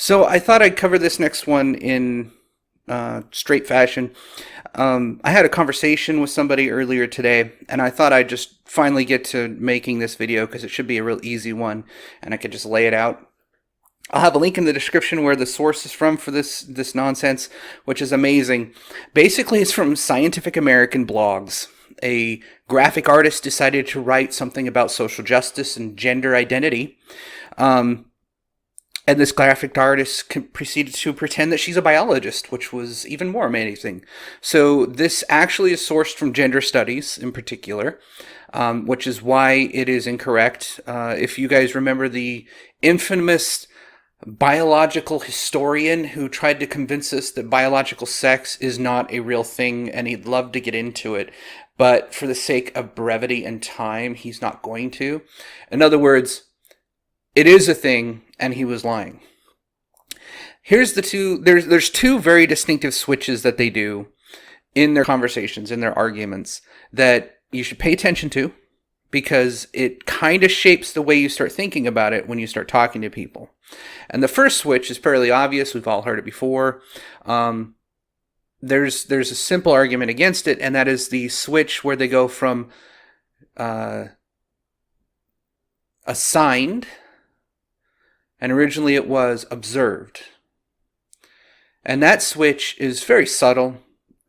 So I thought I'd cover this next one in straight fashion. I had a conversation with somebody earlier today, and I thought I'd just finally get to making this video because it should be a real easy one, and I could just lay it out. I'll have a link in the description where the source is from for this nonsense, which is amazing. Basically, it's from Scientific American blogs. A graphic artist decided to write something about social justice and gender identity. And this graphic artist proceeded to pretend that she's a biologist, which was even more amazing. So this actually is sourced from gender studies in particular, which is why it is incorrect. If you guys remember the infamous biological historian who tried to convince us that biological sex is not a real thing, and he'd love to get into it, but for the sake of brevity and time, he's not going to. In other words, it is a thing, and he was lying. Here's the two. There's two very distinctive switches that they do in their conversations, in their arguments, that you should pay attention to, because it kind of shapes the way you start thinking about it when you start talking to people. And the first switch is fairly obvious. We've all heard it before. There's a simple argument against it, and that is the switch where they go from assigned, and originally it was observed. And that switch is very subtle,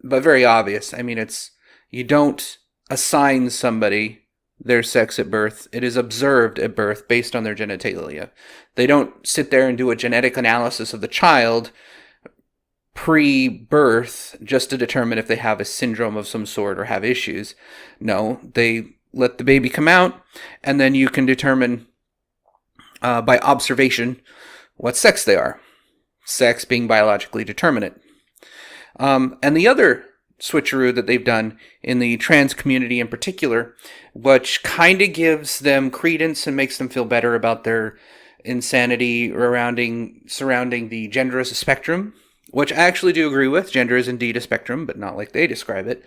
but very obvious. I mean, you don't assign somebody their sex at birth. It is observed at birth based on their genitalia. They don't sit there and do a genetic analysis of the child pre-birth just to determine if they have a syndrome of some sort or have issues. No, they let the baby come out, and then you can determine by observation what sex they are. Sex being biologically determinate. And the other switcheroo that they've done in the trans community in particular, which kind of gives them credence and makes them feel better about their insanity surrounding the gender as a spectrum, which I actually do agree with. Gender is indeed a spectrum, but not like they describe it.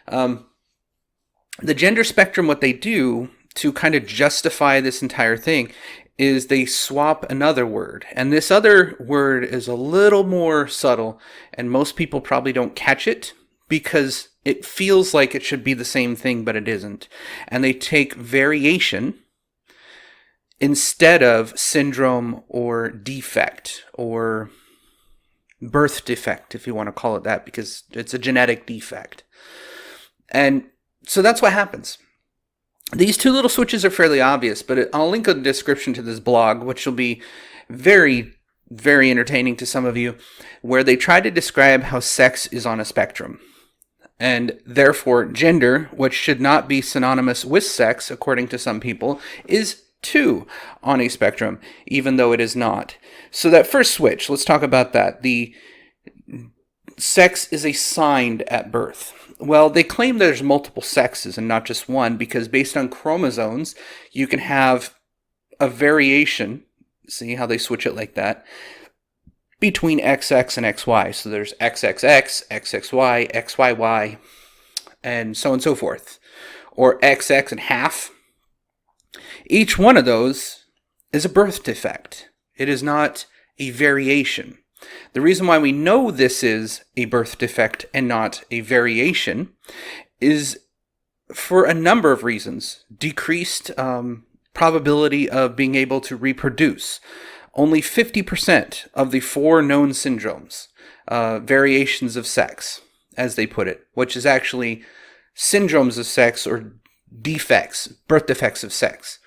The gender spectrum, what they do to kind of justify this entire thing is they swap another word. And this other word is a little more subtle, and most people probably don't catch it because it feels like it should be the same thing, but it isn't. And they take variation instead of syndrome or defect or birth defect, if you want to call it that, because it's a genetic defect. And so that's what happens. These two little switches are fairly obvious, but I'll link a description to this blog, which will be very, very entertaining to some of you, where they try to describe how sex is on a spectrum. And therefore, gender, which should not be synonymous with sex, according to some people, is too on a spectrum, even though it is not. So that first switch, let's talk about that. The sex is assigned at birth. Well, they claim there's multiple sexes and not just one, because based on chromosomes, you can have a variation, see how they switch it like that, between XX and XY. So there's XXX, XXY, XYY, and so on and so forth. Or XX and half. Each one of those is a birth defect. It is not a variation. The reason why we know this is a birth defect and not a variation is for a number of reasons. Decreased probability of being able to reproduce. Only 50% of the 4 known syndromes, variations of sex, as they put it, which is actually syndromes of sex or defects, birth defects of sex.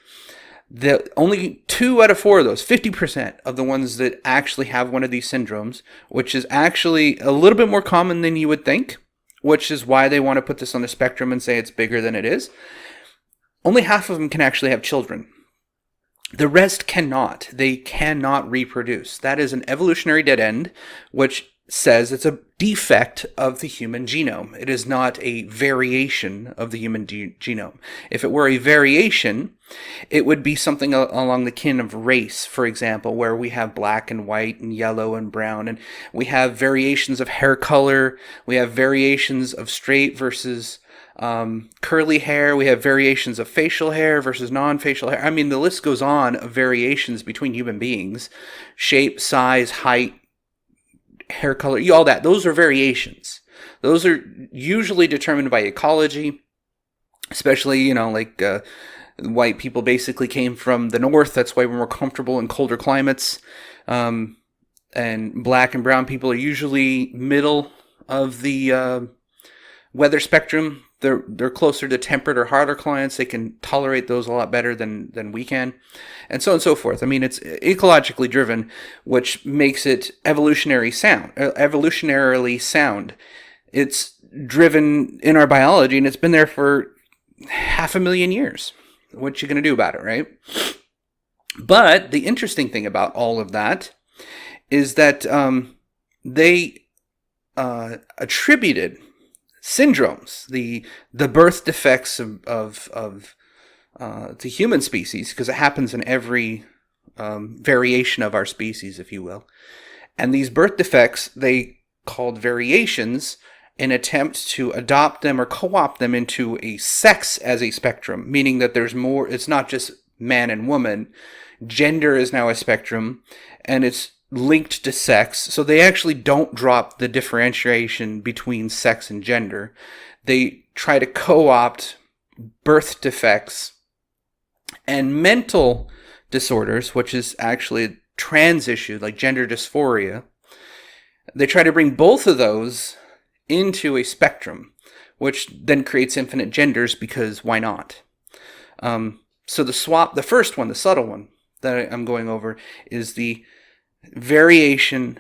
Only 2 out of 4 of those, 50% of the ones that actually have one of these syndromes, which is actually a little bit more common than you would think, which is why they want to put this on the spectrum and say it's bigger than it is. Only half of them can actually have children. The rest cannot. They cannot reproduce. That is an evolutionary dead end, which says it's a defect of the human genome. It is not a variation of the human genome. If it were a variation, it would be something along the kin of race, for example, where we have black and white and yellow and brown, and we have variations of hair color, we have variations of straight versus curly hair. We have variations of facial hair versus non-facial hair. I mean, the list goes on of variations between human beings. Shape, size, height, hair color, all that. Those are variations. Those are usually determined by ecology, especially, white people basically came from the north. That's why we're more comfortable in colder climates. And black and brown people are usually middle of the weather spectrum. They're closer to temperate or harder climates. They can tolerate those a lot better than we can, and so on and so forth. I mean, it's ecologically driven, which makes it evolutionarily sound. It's driven in our biology, and it's been there for 500,000 years. What you going to do about it, right? But the interesting thing about all of that is that they attributed syndromes, the birth defects of the human species, because it happens in every variation of our species, if you will. And these birth defects, they called variations, an attempt to adopt them or co-opt them into a sex as a spectrum, meaning that there's more, it's not just man and woman. Gender is now a spectrum, and it's linked to sex. So they actually don't drop the differentiation between sex and gender. They try to co-opt birth defects and mental disorders, which is actually a trans issue, like gender dysphoria. They try to bring both of those into a spectrum, which then creates infinite genders, because why not? So the first one, the subtle one that I'm going over, is the variation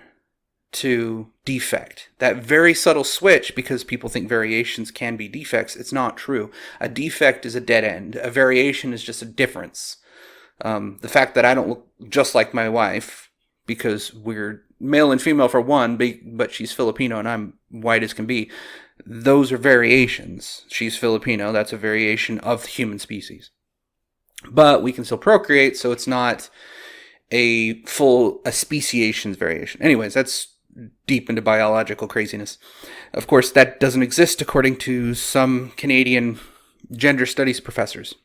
to defect. That very subtle switch, because people think variations can be defects. It's not true. A defect is a dead end. A variation is just a difference. The fact that I don't look just like my wife, because we're male and female for one, but she's Filipino and I'm white as can be, those are variations. She's Filipino, that's a variation of the human species. But we can still procreate, so it's not a speciations variation. Anyways, that's deep into biological craziness. Of course, that doesn't exist according to some Canadian gender studies professors.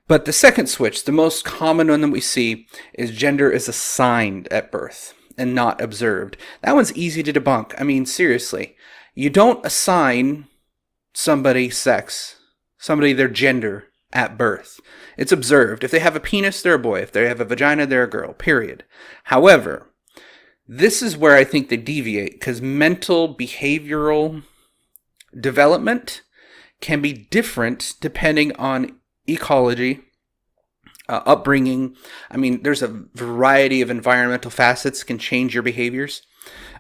But the second switch, the most common one that we see, is gender is assigned at birth and not observed. That one's easy to debunk. I mean, seriously, you don't assign somebody sex, somebody their gender at birth. It's observed. If they have a penis, they're a boy. If they have a vagina, they're a girl, period. However, this is where I think they deviate, because mental behavioral development can be different depending on ecology, upbringing. I mean, there's a variety of environmental facets can change your behaviors.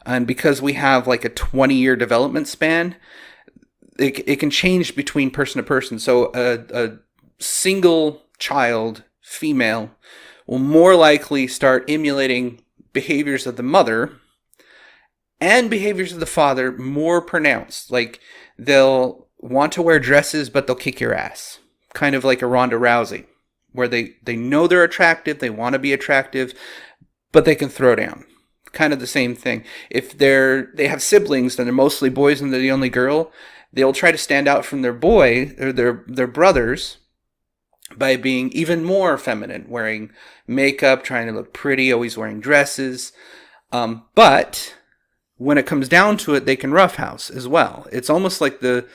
And because we have like a 20-year development span, it can change between person to person. So a single child, female, will more likely start emulating behaviors of the mother and behaviors of the father more pronounced. Like, they'll want to wear dresses, but they'll kick your ass. Kind of like a Ronda Rousey, where they know they're attractive, they want to be attractive, but they can throw down. Kind of the same thing. If they have siblings and they're mostly boys and they're the only girl, they'll try to stand out from their boy or their brothers by being even more feminine, wearing makeup, trying to look pretty, always wearing dresses. But when it comes down to it, they can roughhouse as well. It's almost like the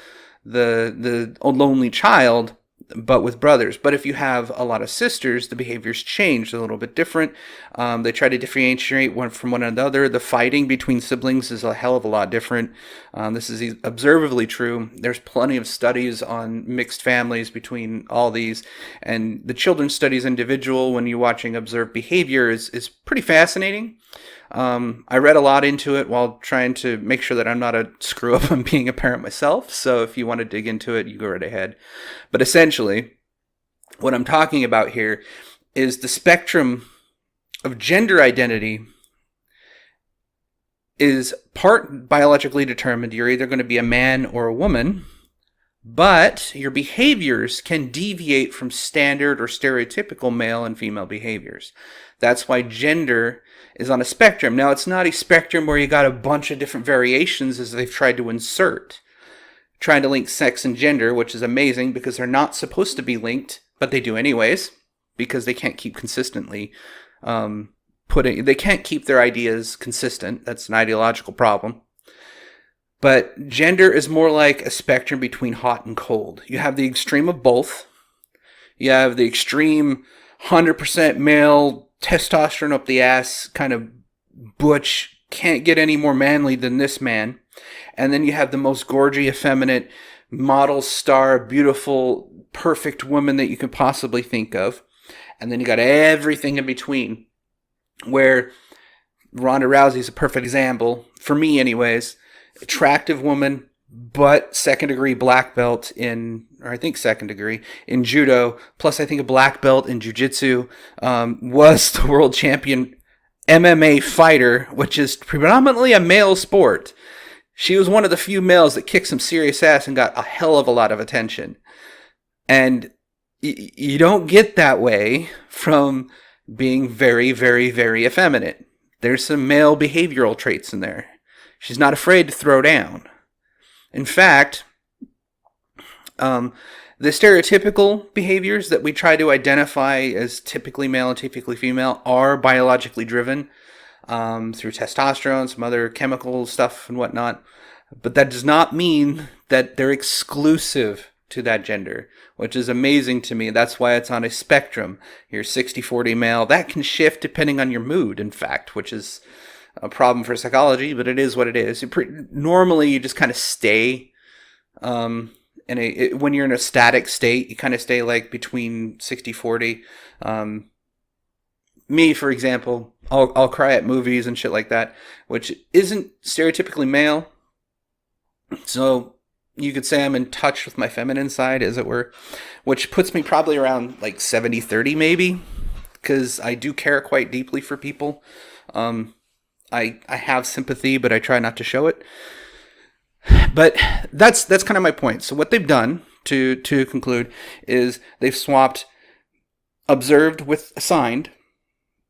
lonely child, but with brothers. But if you have a lot of sisters, the behaviors change. They're a little bit different. They try to differentiate one from one another. The fighting between siblings is a hell of a lot different. This is observably true. There's plenty of studies on mixed families between all these. And the children's studies individual, when you're watching observed behavior, is pretty fascinating. I read a lot into it while trying to make sure that I'm not a screw up on being a parent myself. So if you want to dig into it, you go right ahead. But essentially, what I'm talking about here is the spectrum of gender identity is part biologically determined. You're either going to be a man or a woman, but your behaviors can deviate from standard or stereotypical male and female behaviors. That's why gender is on a spectrum. Now, it's not a spectrum where you got a bunch of different variations as they've tried to insert. trying to link sex and gender, which is amazing because they're not supposed to be linked, but they do anyways, because they can't keep consistently they can't keep their ideas consistent. That's an ideological problem. But gender is more like a spectrum between hot and cold. You have the extreme of both. You have the extreme 100% male, testosterone up the ass, kind of butch, can't get any more manly than this man. And then you have the most gorgy, effeminate, model star, beautiful, perfect woman that you could possibly think of. And then you got everything in between, where Ronda Rousey's a perfect example, for me anyways. Attractive woman, but second degree black belt second degree in judo, plus I think a black belt in jiu-jitsu, was the world champion MMA fighter, which is predominantly a male sport. She was one of the few males that kicked some serious ass and got a hell of a lot of attention. And you don't get that way from being very, very, very effeminate. There's some male behavioral traits in there. She's not afraid to throw down. In fact, the stereotypical behaviors that we try to identify as typically male and typically female are biologically driven through testosterone, some other chemical stuff and whatnot. But that does not mean that they're exclusive to that gender, which is amazing to me. That's why it's on a spectrum. You're 60-40 male. That can shift depending on your mood, in fact, which is a problem for psychology, but it is what it is. Normally, you just kind of stay when you're in a static state, you kind of stay like between 60-40. Me, for example, I'll cry at movies and shit like that, which isn't stereotypically male. So you could say I'm in touch with my feminine side, as it were, which puts me probably around like 70-30 maybe, because I do care quite deeply for people. I have sympathy, but I try not to show it. But that's kind of my point. So what they've done, to conclude, is they've swapped observed with assigned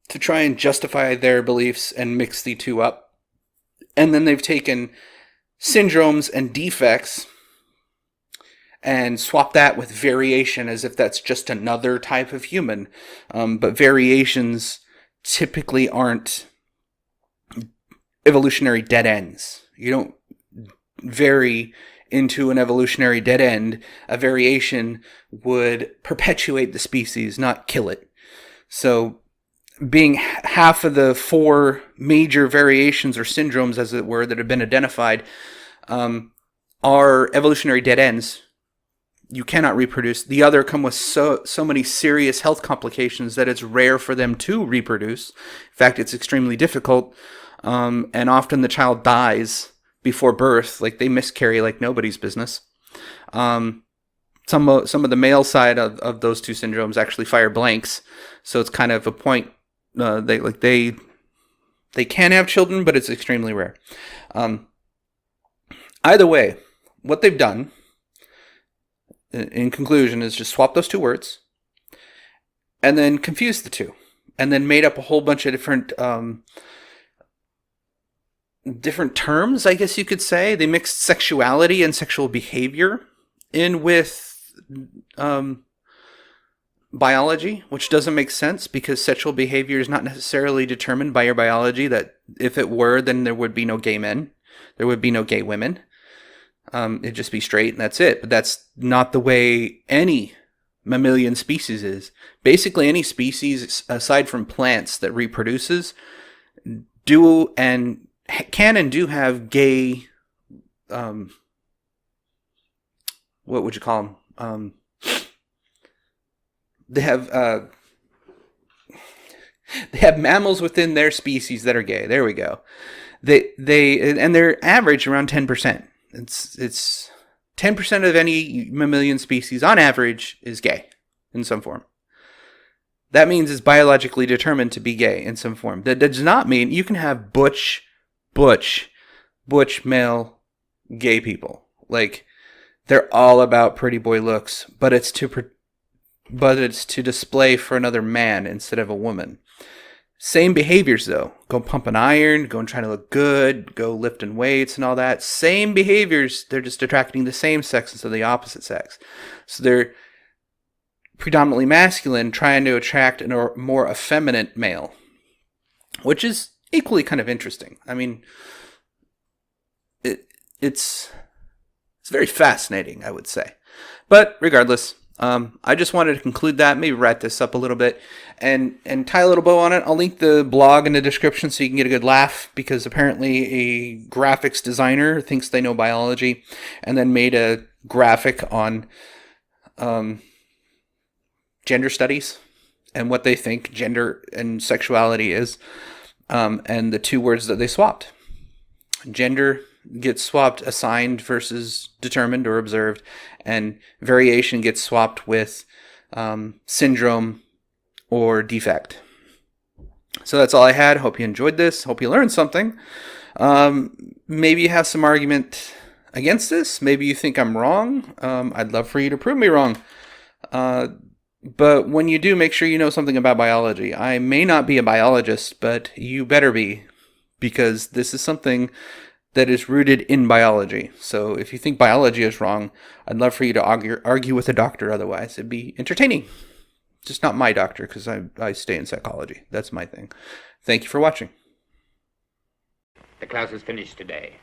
to try and justify their beliefs and mix the two up. And then they've taken syndromes and defects and swap that with variation as if that's just another type of human. But variations typically aren't evolutionary dead ends. You don't vary into an evolutionary dead end. A variation would perpetuate the species, not kill it. So being half of the 4 major variations or syndromes, as it were, that have been identified, are evolutionary dead ends. You cannot reproduce. The other come with so many serious health complications that it's rare for them to reproduce. In fact, it's extremely difficult. And often the child dies before birth. Like, they miscarry like nobody's business. Some of the male side of those two syndromes actually fire blanks. So it's kind of a point. They can have children, but it's extremely rare. Either way, what they've done, in conclusion, is just swap those two words and then confuse the two, and then made up a whole bunch of different terms, I guess you could say. They mixed sexuality and sexual behavior in with biology, which doesn't make sense because sexual behavior is not necessarily determined by your biology. That if it were, then there would be no gay men. There would be no gay women. It'd just be straight and that's it. But that's not the way any mammalian species is. Basically, any species, aside from plants that reproduces, can and do have gay, what would you call them? They have mammals within their species that are gay. There we go. And they're average around 10%. It's 10% of any mammalian species on average is gay in some form. That means it's biologically determined to be gay in some form. That does not mean you can have butch male gay people. Like, they're all about pretty boy looks, but it's to display for another man instead of a woman. Same behaviors though. Go pump an iron, go and try to look good, go lifting weights and all that. Same behaviors. They're just attracting the same sex instead of the opposite sex. So they're predominantly masculine trying to attract a more effeminate male, which is equally kind of interesting. I mean, it's very fascinating, I would say. But regardless, I just wanted to conclude that, maybe wrap this up a little bit, and tie a little bow on it. I'll link the blog in the description so you can get a good laugh, because apparently a graphics designer thinks they know biology and then made a graphic on gender studies and what they think gender and sexuality is, and the two words that they swapped. Gender gets swapped assigned versus determined or observed, and variation gets swapped with syndrome or defect. So that's all I had. Hope you enjoyed this. Hope you learned something. Maybe you have some argument against this. Maybe you think I'm wrong. I'd love for you to prove me wrong. But when you do, make sure you know something about biology. I may not be a biologist, but you better be, because this is something that is rooted in biology. So if you think biology is wrong, I'd love for you to argue with a doctor otherwise. It'd be entertaining. Just not my doctor, because I stay in psychology. That's my thing. Thank you for watching. The class is finished today.